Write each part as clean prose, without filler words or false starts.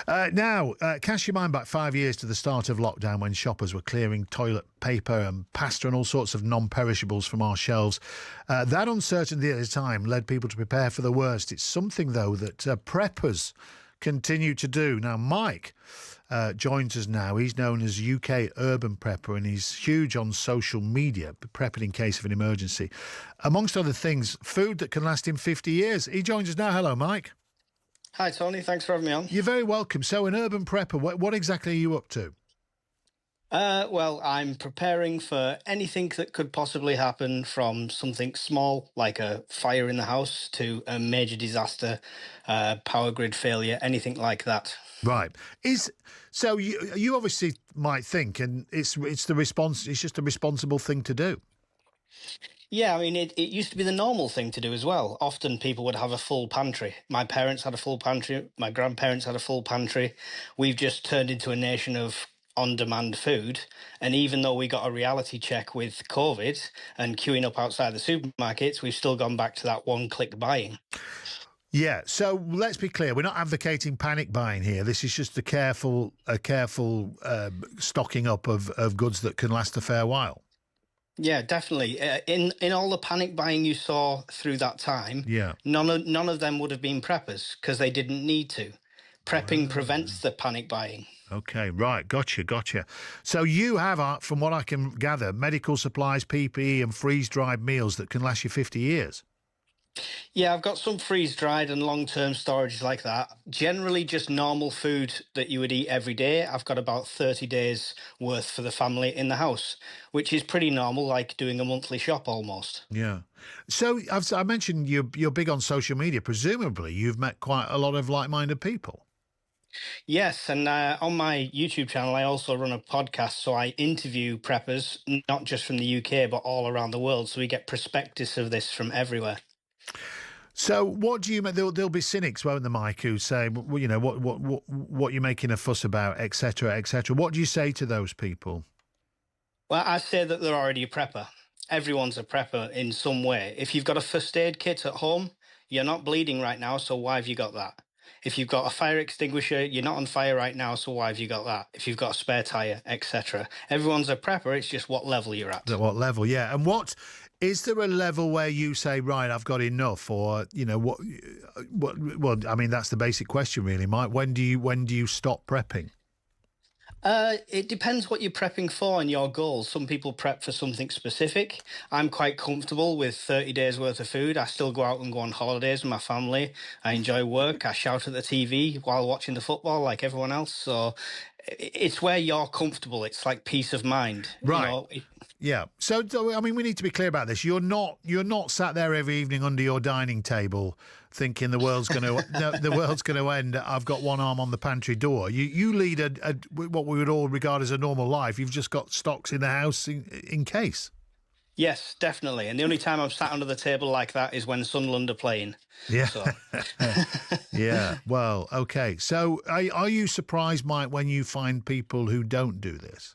Cast your mind back 5 years to the start of lockdown when shoppers were clearing toilet paper and pasta and all sorts of non-perishables from our shelves. That uncertainty at the time led people to prepare for the worst. It's something, though, that preppers continue to do. Now, Mike joins us now. He's known as UK Urban Prepper, and he's huge on social media, prepping in case of an emergency. Amongst other things, food that can last him 50 years. He joins us now. Hello, Mike. Hi, Tony. Thanks for having me on. You're very welcome. So, an urban prepper, what exactly are you up to? Well, I'm preparing for anything that could possibly happen, from something small like a fire in the house to a major disaster, power grid failure, anything like that. Right. You obviously might think, and it's just a responsible thing to do. Yeah, I mean, it used to be the normal thing to do as well. Often people would have a full pantry. My parents had a full pantry. My grandparents had a full pantry. We've just turned into a nation of on-demand food. And even though we got a reality check with COVID and queuing up outside the supermarkets, we've still gone back to that one-click buying. Yeah, so let's be clear. We're not advocating panic buying here. This is just a careful stocking up of goods that can last a fair while. Yeah, definitely. In all the panic buying you saw through that time, yeah, none of them would have been preppers because they didn't need to. Prepping prevents the panic buying. Okay, right, gotcha. So you have, from what I can gather, medical supplies, PPE, and freeze-dried meals that can last you 50 years. Yeah, I've got some freeze-dried and long-term storage like that. Generally just normal food that you would eat every day. I've got about 30 days worth for the family in the house, which is pretty normal, like doing a monthly shop almost. Yeah. So I mentioned you're big on social media. Presumably you've met quite a lot of like-minded people. Yes, and on my YouTube channel, I also run a podcast, so I interview preppers, not just from the UK, but all around the world. So we get perspectives of this from everywhere. So what do you make? There'll be cynics, won't there, Mike, who say, well, you know, what you're making a fuss about, etc., etc. What do you say to those people? Well, I say that they're already a prepper. Everyone's a prepper in some way. If you've got a first aid kit at home, you're not bleeding right now, so why have you got that? If you've got a fire extinguisher, you're not on fire right now, so why have you got that? If you've got a spare tyre, etc. Everyone's a prepper, it's just what level you're at. At what level, yeah. And is there a level where you say, right, I've got enough, or, you know, what well, I mean, that's the basic question really, Mike. When do you stop prepping? It depends what you're prepping for and your goals. Some people prep for something specific. I'm quite comfortable with 30 days worth of food. I still go out and go on holidays with my family. I enjoy work. I shout at the TV while watching the football like everyone else. So it's where you're comfortable. It's like peace of mind. Right. You know? Yeah. So, I mean, we need to be clear about this. You're not sat there every evening under your dining table thinking the world's going to end. I've got one arm on the pantry door. You lead what we would all regard as a normal life. You've just got stocks in the house in case. Yes, definitely. And the only time I'm sat under the table like that is when Sunderland are playing. Yeah. So. Yeah. Well, okay. So are you surprised, Mike, when you find people who don't do this?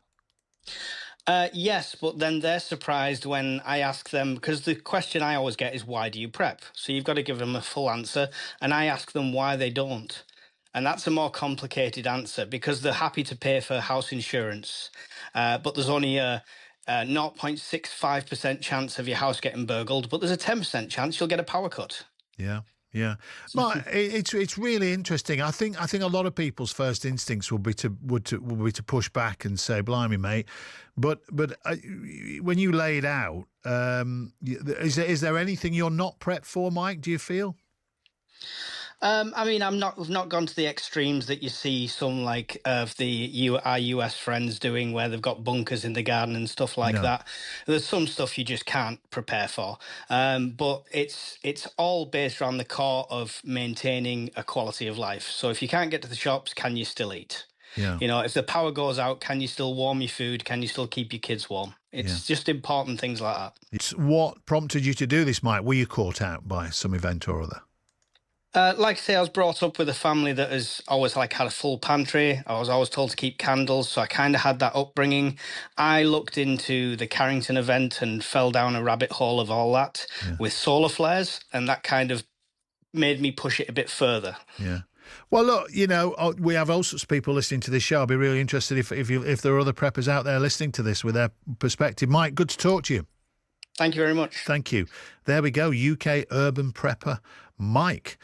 Yes, but then they're surprised when I ask them, because the question I always get is, why do you prep? So you've got to give them a full answer. And I ask them why they don't. And that's a more complicated answer, because they're happy to pay for house insurance. But there's only a 0.65% chance of your house getting burgled, but there's a 10% chance you'll get a power cut. Yeah. Yeah, but it's really interesting. I think a lot of people's first instincts will be to push back and say, "Blimey, mate," but when you lay it out, is there anything you're not prepped for, Mike? Do you feel? I mean, we've not gone to the extremes that you see some like of our US friends doing, where they've got bunkers in the garden and stuff like that. There's some stuff you just can't prepare for. But it's all based around the core of maintaining a quality of life. So if you can't get to the shops, can you still eat? Yeah. You know, if the power goes out, can you still warm your food? Can you still keep your kids warm? It's just important things like that. It's what prompted you to do this, Mike. Were you caught out by some event or other? Like I say, I was brought up with a family that has always had a full pantry. I was always told to keep candles, so I kind of had that upbringing. I looked into the Carrington event and fell down a rabbit hole of all that with solar flares, and that kind of made me push it a bit further. Yeah. Well, look, we have all sorts of people listening to this show. I'll be really interested if there are other preppers out there listening to this with their perspective. Mike, good to talk to you. Thank you very much. Thank you. There we go, UK urban prepper Mike.